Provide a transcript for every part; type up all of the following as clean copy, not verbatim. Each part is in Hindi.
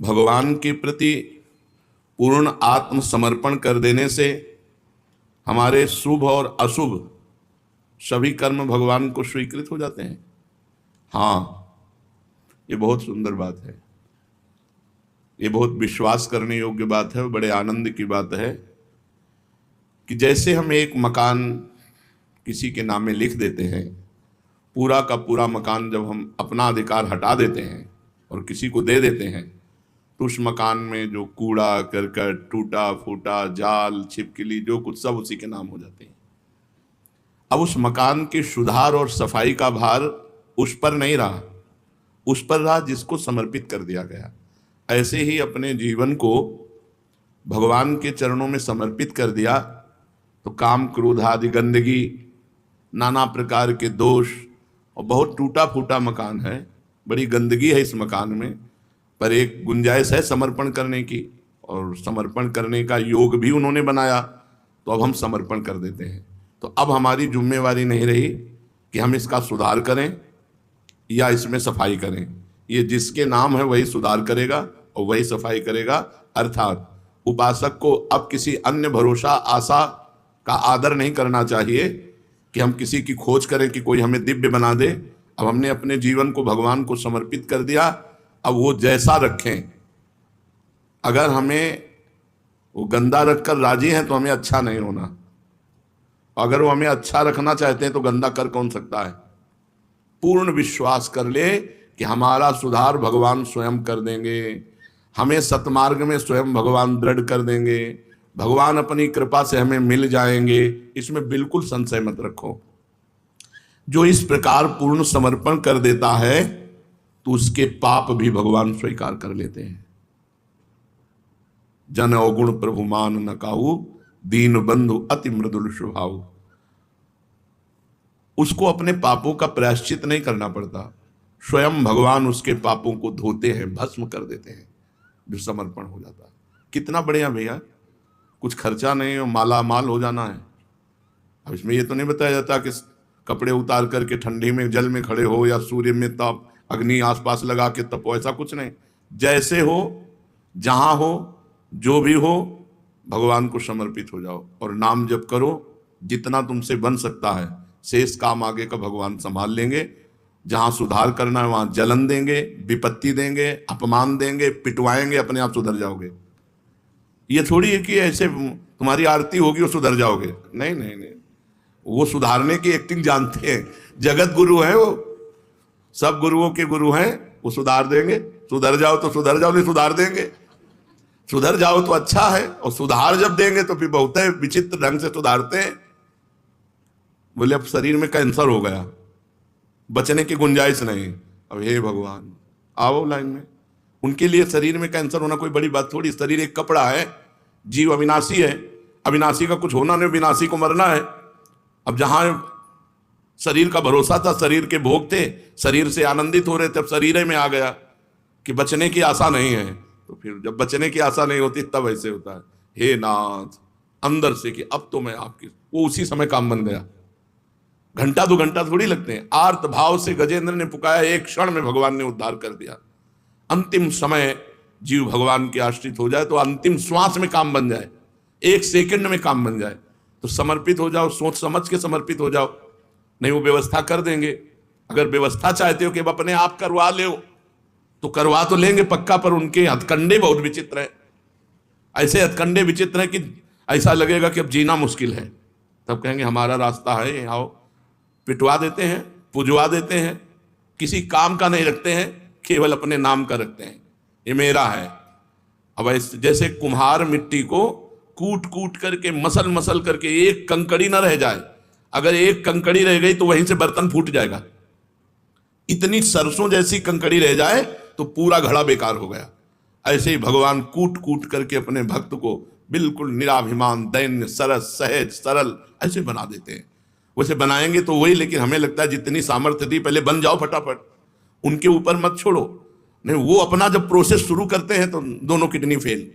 भगवान के प्रति पूर्ण आत्मसमर्पण कर देने से हमारे शुभ और अशुभ सभी कर्म भगवान को स्वीकृत हो जाते हैं। हाँ, ये बहुत सुंदर बात है, ये बहुत विश्वास करने योग्य बात है, बड़े आनंद की बात है कि जैसे हम एक मकान किसी के नाम में लिख देते हैं, पूरा का पूरा मकान जब हम अपना अधिकार हटा देते हैं और किसी को दे देते हैं तो उस मकान में जो कूड़ा करकट, टूटा फूटा, जाल, छिपकली, जो कुछ सब उसी के नाम हो जाते हैं। अब उस मकान के सुधार और सफाई का भार उस पर नहीं रहा, उस पर रहा जिसको समर्पित कर दिया गया। ऐसे ही अपने जीवन को भगवान के चरणों में समर्पित कर दिया तो काम, क्रोध आदि गंदगी, नाना प्रकार के दोष, और बहुत टूटा फूटा मकान है, बड़ी गंदगी है इस मकान में, पर एक गुंजाइश है समर्पण करने की, और समर्पण करने का योग भी उन्होंने बनाया, तो अब हम समर्पण कर देते हैं। तो अब हमारी जिम्मेवारी नहीं रही कि हम इसका सुधार करें या इसमें सफाई करें। ये जिसके नाम है वही सुधार करेगा और वही सफाई करेगा। अर्थात उपासक को अब किसी अन्य भरोसा, आशा का आदर नहीं करना चाहिए कि हम किसी की खोज करें कि कोई हमें दिव्य बना दे। अब हमने अपने जीवन को भगवान को समर्पित कर दिया, अब वो जैसा रखें। अगर हमें वो गंदा रखकर राजी हैं तो हमें अच्छा नहीं होना, अगर वो हमें अच्छा रखना चाहते हैं तो गंदा कर कौन सकता है। पूर्ण विश्वास कर ले कि हमारा सुधार भगवान स्वयं कर देंगे, हमें सतमार्ग में स्वयं भगवान दृढ़ कर देंगे, भगवान अपनी कृपा से हमें मिल जाएंगे, इसमें बिल्कुल संशय मत रखो। जो इस प्रकार पूर्ण समर्पण कर देता है तो उसके पाप भी भगवान स्वीकार कर लेते हैं। जन अवगुण प्रभु मान न काहू, दीन बंधु अति मृदुल स्वभाव। उसको अपने पापों का प्रायश्चित नहीं करना पड़ता, स्वयं भगवान उसके पापों को धोते हैं, भस्म कर देते हैं, जो समर्पण हो जाता है। कितना बढ़िया भैया, कुछ खर्चा नहीं और माला माल हो जाना है। अब इसमें ये तो नहीं बताया जाता कि कपड़े उतार करके ठंडी में जल में खड़े हो या सूर्य में तप, अग्नि आसपास लगा के तपो, ऐसा कुछ नहीं। जैसे हो, जहां हो, जो भी हो, भगवान को समर्पित हो जाओ और नाम जप करो जितना तुमसे बन सकता है। शेष काम आगे का भगवान संभाल लेंगे। जहां सुधार करना है वहां जलन देंगे, विपत्ति देंगे, अपमान देंगे, पिटवाएंगे, अपने आप सुधर जाओगे। ये थोड़ी है कि ऐसे तुम्हारी आरती होगी और सुधर जाओगे, नहीं नहीं नहीं। वो सुधारने की एक्टिंग जानते हैं, जगत गुरु है वो, सब गुरुओं के गुरु हैं, वो सुधार देंगे। सुधर जाओ तो सुधर जाओ, नहीं सुधार देंगे। सुधर जाओ तो अच्छा है, और सुधार जब देंगे तो फिर बहुत है विचित्र ढंग से सुधारते हैं। बोले अब शरीर में कैंसर हो गया, बचने की गुंजाइश नहीं। अब हे भगवान आओ लाइन में। उनके लिए शरीर में कैंसर होना कोई बड़ी बात थोड़ी। शरीर एक कपड़ा है, जीव अविनाशी है, अविनाशी का कुछ होना नहीं, विनाशी को मरना है। अब जहां शरीर का भरोसा था, शरीर के भोग थे, शरीर से आनंदित हो रहे थे, अब शरीर में आ गया कि बचने की आशा नहीं है। तो फिर जब बचने की आशा नहीं होती तब ऐसे होता है, हे नाथ अंदर से कि अब तो मैं आपकी, वो उसी समय काम बन गया। घंटा दो घंटा थोड़ी लगते हैं। आर्त भाव से गजेंद्र ने पुकारा, एक क्षण में भगवान ने उद्धार कर दिया। अंतिम समय जीव भगवान के आश्रित हो जाए तो अंतिम श्वास में काम बन जाए, एक सेकंड में काम बन जाए। तो समर्पित हो जाओ, सोच समझ के समर्पित हो जाओ, नहीं वो व्यवस्था कर देंगे। अगर व्यवस्था चाहते हो कि अब अपने आप करवा ले तो करवा तो लेंगे पक्का, पर उनके हथकंडे बहुत विचित्र है। ऐसे हथकंडे विचित्र है कि ऐसा लगेगा कि अब जीना मुश्किल है। तब कहेंगे हमारा रास्ता है, आओ। पिटवा देते हैं, पुजवा देते हैं, किसी काम का नहीं रखते हैं, केवल अपने नाम का रखते हैं, ये मेरा है। अब ऐसे जैसे कुम्हार मिट्टी को कूट कूट करके, मसल मसल करके एक कंकड़ी ना रह जाए। अगर एक कंकड़ी रह गई तो वहीं से बर्तन फूट जाएगा। इतनी सरसों जैसी कंकड़ी रह जाए तो पूरा घड़ा बेकार हो गया। ऐसे ही भगवान कूट कूट करके अपने भक्त को बिल्कुल निराभिमान, दैन्य, सरस, सहज, सरल ऐसे बना देते हैं। वैसे बनाएंगे तो वही, लेकिन हमें लगता है जितनी सामर्थ्य थी पहले बन जाओ फटाफट, उनके ऊपर मत छोड़ो। नहीं, वो अपना जब प्रोसेस शुरू करते हैं तो दोनों किडनी फेल।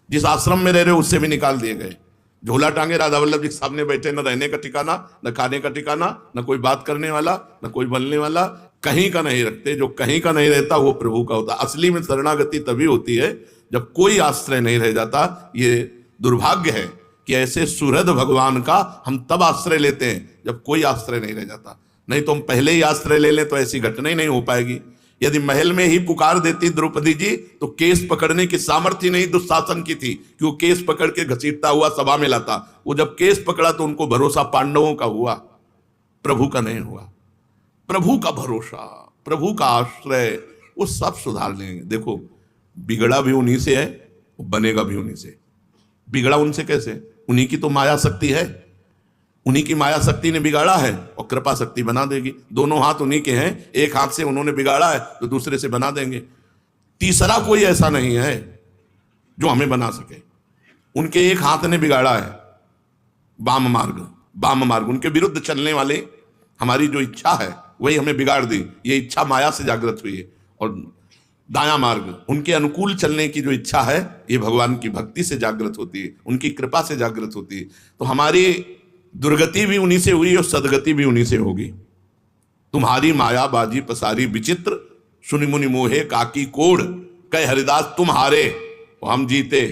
जिस आश्रम में रह रहे उससे भी निकाल दिए गए। झोला टांगे राधा वल्लभ जी सामने बैठे, न रहने का ठिकाना, न खाने का ठिकाना, न कोई बात करने वाला, न कोई बोलने वाला। कहीं का नहीं रखते। जो कहीं का नहीं रहता वो प्रभु का होता। असली में शरणागति तभी होती है जब कोई आश्रय नहीं रह जाता। ये दुर्भाग्य है कि ऐसे सुहृद भगवान का हम तब आश्रय लेते हैं जब कोई आश्रय नहीं रह जाता। नहीं तो हम पहले ही आश्रय ले लें तो ऐसी घटना ही नहीं हो पाएगी। यदि महल में ही पुकार देती द्रौपदी जी तो केस पकड़ने की सामर्थ्य नहीं दुशासन की थी कि वो केस पकड़ के घसीटता हुआ सभा में लाता। वो जब केस पकड़ा तो उनको भरोसा पांडवों का हुआ, प्रभु का नहीं हुआ। प्रभु का भरोसा, प्रभु का आश्रय, वो सब सुधार लेंगे। देखो बिगड़ा भी उन्हीं से है, बनेगा भी उन्हीं से। बिगड़ा उनसे कैसे? उन्हीं की तो माया शक्ति है, उन्हीं की माया शक्ति ने बिगाड़ा है और कृपा शक्ति बना देगी। दोनों हाथ उन्हीं के हैं, एक हाथ से उन्होंने बिगाड़ा है तो दूसरे से बना देंगे। तीसरा कोई ऐसा नहीं है जो हमें बना सके। उनके एक हाथ ने बिगाड़ा है वाम मार्ग, उनके विरुद्ध चलने वाले हमारी जो इच्छा है वही हमें बिगाड़ दी। ये इच्छा माया से जागृत हुई है। और दायां मार्ग, उनके अनुकूल चलने की जो इच्छा है ये भगवान की भक्ति से जागृत होती है, उनकी कृपा से जागृत होती है। तो हमारी दुर्गति भी उन्हीं से हुई और सदगति भी उन्हीं से होगी। तुम्हारी माया बाजी पसारी विचित्र, सुनि मुनि मोहे काकी कोड़, कह हरिदास तुम हारे और हम जीते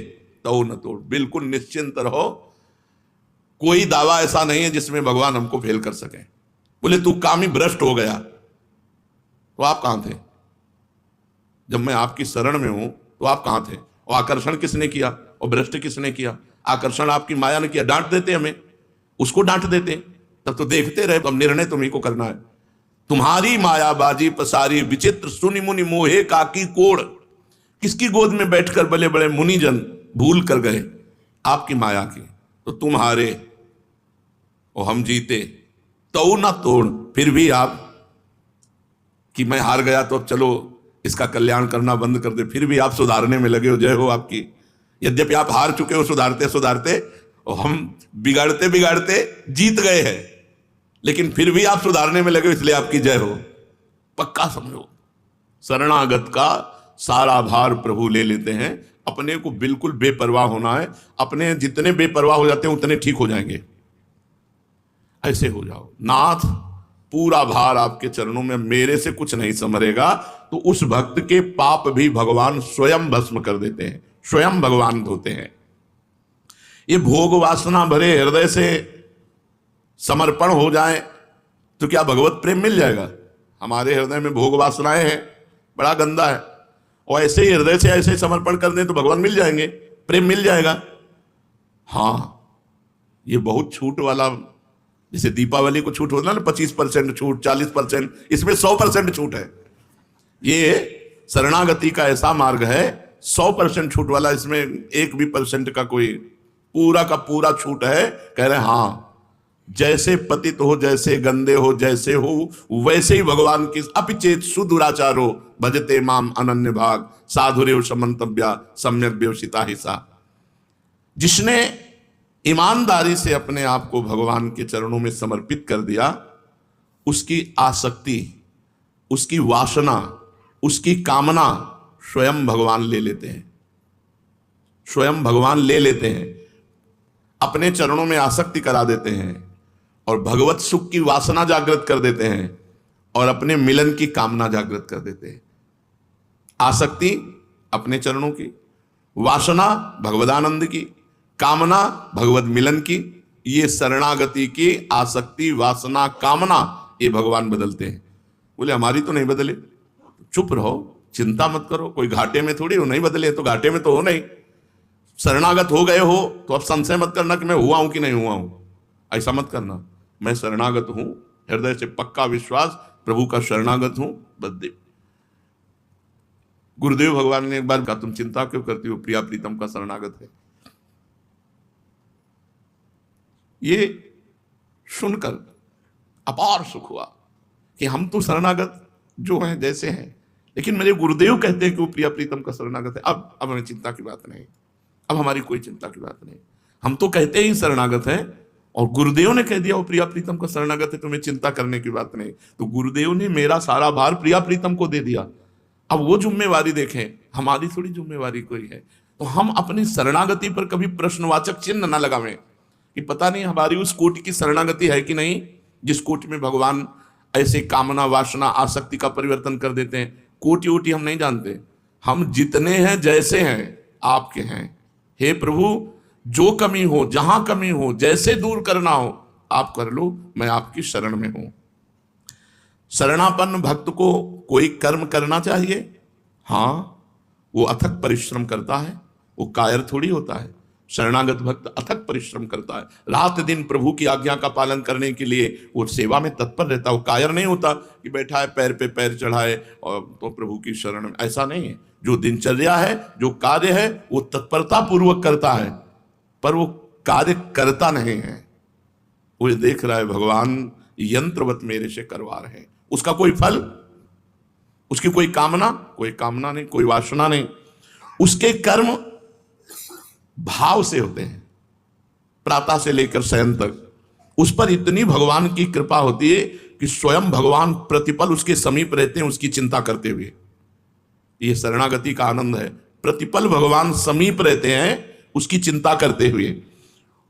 तो न तोड़। बिल्कुल निश्चिंत रहो, कोई दावा ऐसा नहीं है जिसमें भगवान हमको फेल कर सके। बोले तू कामी भ्रष्ट हो गया, तो आप कहां थे जब मैं आपकी शरण में हूं? तो आप कहां थे? और आकर्षण किसने किया और भ्रष्ट किसने किया? आकर्षण आपकी माया ने किया। डांट देते हमें, उसको डांट देते, तब तो देखते रहे। अब निर्णय तुम्हीं को करना है। तुम्हारी माया बाजी पसारी विचित्र, सुनि मुनि मोहे काकी कोड़। किसकी गोद में बैठकर बड़े बड़े मुनिजन भूल कर गए आपकी माया की। तो तुम हारे और हम जीते तो ना तोड़। फिर भी आप कि मैं हार गया तो अब चलो इसका कल्याण करना बंद कर दे, फिर भी आप सुधारने में लगे हो। जय हो आपकी। यद्यपि आप हार चुके हो सुधारते सुधारते, और हम बिगाड़ते बिगाड़ते जीत गए हैं, लेकिन फिर भी आप सुधारने में लगे हो, इसलिए आपकी जय हो। पक्का समझो, शरणागत का सारा भार प्रभु ले लेते हैं। अपने को बिल्कुल बेपरवाह होना है। अपने जितने बेपरवाह हो जाते हैं उतने ठीक हो जाएंगे। ऐसे हो जाओ, नाथ पूरा भार आपके चरणों में, मेरे से कुछ नहीं संभरेगा। तो उस भक्त के पाप भी भगवान स्वयं भस्म कर देते हैं, स्वयं भगवान धोते हैं। ये भोग वासना भरे हृदय से समर्पण हो जाए तो क्या भगवत प्रेम मिल जाएगा? हमारे हृदय में भोग वासनाएं हैं, बड़ा गंदा है, और ऐसे ही हृदय से ऐसे समर्पण कर दें तो भगवान मिल जाएंगे, प्रेम मिल जाएगा। हाँ, ये बहुत छूट वाला, जैसे दीपावली को छूट होता है ना, 25% छूट, 40%, इसमें 100% छूट है। ये शरणागति का ऐसा मार्ग है 100% छूट वाला। इसमें 1% का कोई, पूरा का पूरा छूट है। कह रहे हाँ, जैसे पतित हो, जैसे गंदे हो, जैसे हो वैसे ही भगवान की। अपिचेत सुदुराचारो भजते माम अनन्य भाग, साधुरेव समंतव्या सम्यक व्यवसिता हिसा। जिसने ईमानदारी से अपने आप को भगवान के चरणों में समर्पित कर दिया, उसकी आसक्ति, उसकी वासना, उसकी कामना स्वयं भगवान ले लेते हैं। स्वयं भगवान ले लेते हैं, अपने चरणों में आसक्ति करा देते हैं और भगवत सुख की वासना जागृत कर देते हैं और अपने मिलन की कामना जागृत कर देते हैं। आसक्ति अपने चरणों की, वासना भगवदानंद की, कामना भगवत मिलन की। ये शरणागति की आसक्ति, वासना, कामना, ये भगवान बदलते हैं। बोले हमारी तो नहीं बदले। चुप रहो, चिंता मत करो, कोई घाटे में थोड़ी हो। नहीं बदले तो घाटे में तो हो नहीं। शरणागत हो गए हो तो अब संशय मत करना कि मैं हुआ हूं कि नहीं हुआ हूं। ऐसा मत करना, मैं शरणागत हूं, हृदय से पक्का विश्वास, प्रभु का शरणागत हूं। बदले गुरुदेव भगवान ने एक बार कहा, तुम चिंता क्यों करती हो, प्रिया प्रीतम का शरणागत है। ये सुनकर अपार सुख हुआ कि हम तो शरणागत जो हैं जैसे हैं, लेकिन मेरे गुरुदेव कहते हैं कि वो प्रिया प्रीतम का शरणागत है। अब हमें चिंता की बात नहीं, अब हमारी कोई चिंता की बात नहीं। हम तो कहते ही शरणागत हैं और गुरुदेव ने कह दिया वो प्रिया प्रीतम का शरणागत है, तुम्हें चिंता करने की बात नहीं। तो गुरुदेव ने मेरा सारा भार प्रिया प्रीतम को दे दिया। अब वो जिम्मेवारी देखें, हमारी थोड़ी जिम्मेवारी कोई है। तो हम अपनी शरणागति पर कभी प्रश्नवाचक चिन्ह न लगावें कि पता नहीं हमारी उस कोटि की शरणागति है कि नहीं जिस कोटि में भगवान ऐसे कामना वासना आसक्ति का परिवर्तन कर देते हैं। कोटि ओटि हम नहीं जानते, हम जितने हैं जैसे हैं आपके हैं। हे प्रभु, जो कमी हो, जहां कमी हो, जैसे दूर करना हो आप कर लो, मैं आपकी शरण में हूं। शरणापन्न भक्त को कोई कर्म करना चाहिए, हाँ, वो अथक परिश्रम करता है, वो कायर थोड़ी होता है। शरणागत भक्त अथक परिश्रम करता है, रात दिन प्रभु की आज्ञा का पालन करने के लिए वो सेवा में तत्पर रहता है। वो कायर नहीं होता कि बैठा है पैर पे पैर चढ़ाए और तो प्रभु की शरण में, ऐसा नहीं है। जो दिनचर्या है, जो कार्य है, वो तत्परता पूर्वक करता है, पर वो कार्य करता नहीं है। वो देख रहा है भगवान यंत्रवत मेरे से करवा रहे हैं, उसका कोई फल, उसकी कोई कामना नहीं, कोई वासना नहीं। उसके कर्म भाव से होते हैं, प्रातः से लेकर शयन तक। उस पर इतनी भगवान की कृपा होती है कि स्वयं भगवान प्रतिपल उसके समीप रहते हैं, उसकी चिंता करते हुए। ये शरणागति का आनंद है, प्रतिपल भगवान समीप रहते हैं उसकी चिंता करते हुए।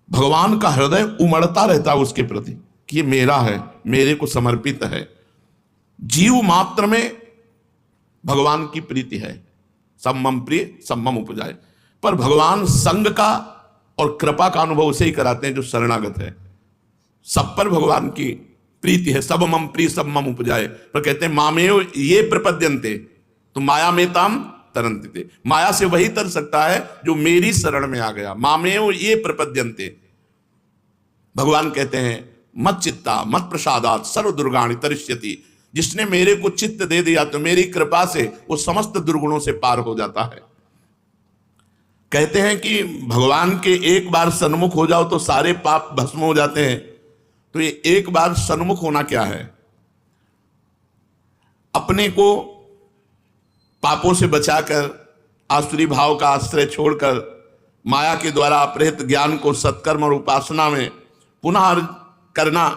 भगवान का हृदय उमड़ता रहता है उसके प्रति कि ये मेरा है, मेरे को समर्पित है। जीव मात्र में भगवान की प्रीति है, सम्मम प्रिय सम्मम उपजाए। पर भगवान संग का और कृपा का अनुभव उसे ही कराते हैं जो शरणागत है। सब पर भगवान की प्रीति है, सब मम प्रिय सब मम उपजाए। पर कहते हैं मामेव ये प्रपद्यन्ते, तो माया में ताम तरन्ते। माया से वही तर सकता है जो मेरी शरण में आ गया। मामेव ये प्रपद्यन्ते, भगवान कहते हैं मत चित्ता मत प्रसादात सर्व दुर्गाणि तरिष्यति। जिसने मेरे को चित्त दे दिया तो मेरी कृपा से वो समस्त दुर्गुणों से पार हो जाता है। कहते हैं कि भगवान के एक बार सन्मुख हो जाओ तो सारे पाप भस्म हो जाते हैं। तो ये एक बार सन्मुख होना क्या है? अपने को पापों से बचाकर, आसुरी भाव का आश्रय छोड़कर, माया के द्वारा अपहृत ज्ञान को सत्कर्म और उपासना में पुनः करना।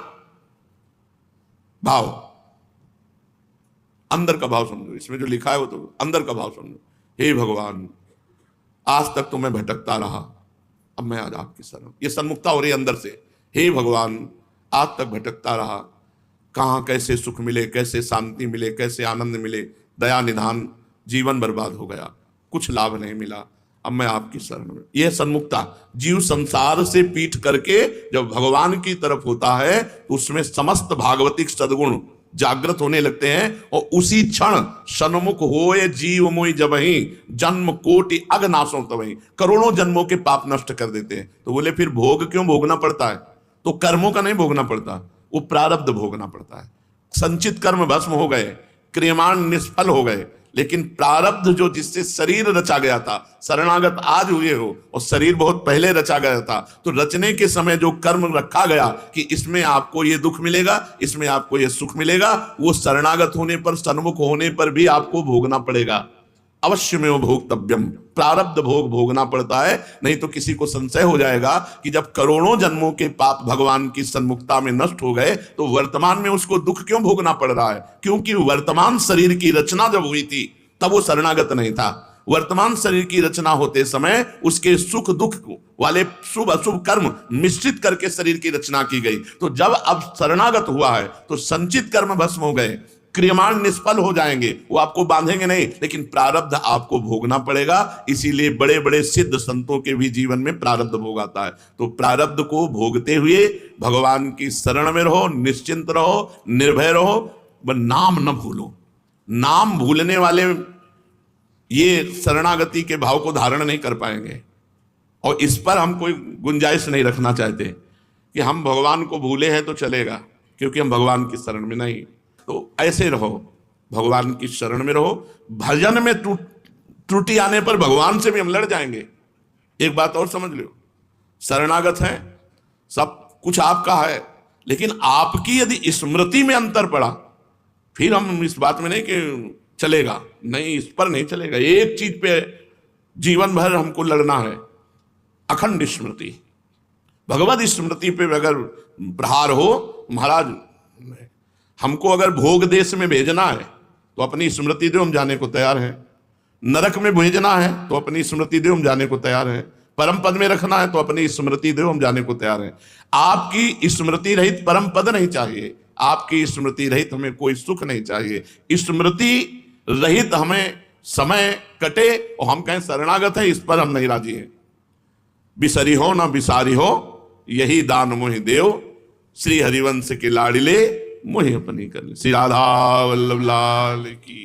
भाव, अंदर का भाव समझो, इसमें जो लिखा है वो तो अंदर का भाव समझो। हे भगवान, आज तक तो मैं भटकता रहा, अब मैं आज आपकी शरण। ये सन्मुखता हो रही अंदर से। हे भगवान, आज तक भटकता रहा, कहाँ कैसे सुख मिले, कैसे शांति मिले, कैसे आनंद मिले, दया निधान, जीवन बर्बाद हो गया, कुछ लाभ नहीं मिला, अब मैं आपकी शरण में। यह सन्मुखता। जीव संसार से पीठ करके जब भगवान की तरफ होता है तो उसमें समस्त भागवतिक सद्गुण जागृत होने लगते हैं और उसी क्षण सन्मुख होए जीव मोई जबहि जन्म कोटि अगनाशों तबहि। करोड़ों जन्मों के पाप नष्ट कर देते हैं। तो बोले फिर भोग क्यों भोगना पड़ता है? तो कर्मों का नहीं भोगना पड़ता, वो प्रारब्ध भोगना पड़ता है। संचित कर्म भस्म हो गए, क्रियमाण निष्फल हो गए, लेकिन प्रारब्ध जो जिससे शरीर रचा गया था, शरणागत आज हुए हो और शरीर बहुत पहले रचा गया था, तो रचने के समय जो कर्म रखा गया कि इसमें आपको ये दुख मिलेगा, इसमें आपको ये सुख मिलेगा, वो शरणागत होने पर, सन्मुख होने पर भी आपको भोगना पड़ेगा। अवश्य में वो भोक्तव्यम, प्रारब्ध भोग भोगना पड़ता है। नहीं तो किसी को संशय हो जाएगा कि जब करोड़ों जन्मों के पाप भगवान की सन्मुखता में नष्ट हो गए तो वर्तमान में उसको दुख क्यों भोगना पड़ रहा है? क्योंकि वर्तमान शरीर की रचना जब हुई थी तब वो शरणागत नहीं था। वर्तमान शरीर की रचना होते समय उसके सुख दुख वाले शुभ अशुभ कर्म मिश्रित करके शरीर की रचना की गई। तो जब अब शरणागत हुआ है तो संचित कर्म भस्म हो गए, क्रियमाण निष्फल हो जाएंगे, वो आपको बांधेंगे नहीं, लेकिन प्रारब्ध आपको भोगना पड़ेगा। इसीलिए बड़े बड़े सिद्ध संतों के भी जीवन में प्रारब्ध भोग आता है। तो प्रारब्ध को भोगते हुए भगवान की शरण में रहो, निश्चिंत रहो, निर्भय रहो, नाम न भूलो। नाम भूलने वाले ये शरणागति के भाव को धारण नहीं कर पाएंगे। और इस पर हम कोई गुंजाइश नहीं रखना चाहते कि हम भगवान को भूले हैं तो चलेगा, क्योंकि हम भगवान की शरण में नहीं। तो ऐसे रहो, भगवान की शरण में रहो। भजन में त्रुटि आने पर भगवान से भी हम लड़ जाएंगे। एक बात और समझ लो, शरणागत है, सब कुछ आपका है, लेकिन आपकी यदि स्मृति में अंतर पड़ा, फिर हम इस बात में नहीं कि चलेगा, नहीं, इस पर नहीं चलेगा। एक चीज पे जीवन भर हमको लड़ना है, अखंड स्मृति। भगवत स्मृति पे अगर प्रहार हो, महाराज हमको अगर भोग देश में भेजना है तो अपनी स्मृति दो, हम जाने को तैयार हैं। नरक में भेजना है तो अपनी स्मृति दो, हम जाने को तैयार हैं। परम पद में रखना है तो अपनी स्मृति दो, हम जाने को तैयार हैं। आपकी स्मृति रहित परम पद नहीं चाहिए, आपकी स्मृति रहित हमें कोई सुख नहीं चाहिए। स्मृति रहित हमें समय कटे और हम कहें शरणागत है, इस पर हम नहीं राजी हैं। बिसरी हो ना बिसारी हो, यही दान मोहि देव, श्री हरिवंश के लाडिले मोहि अपनी कर। श्री राधा वल्लभ लाल की।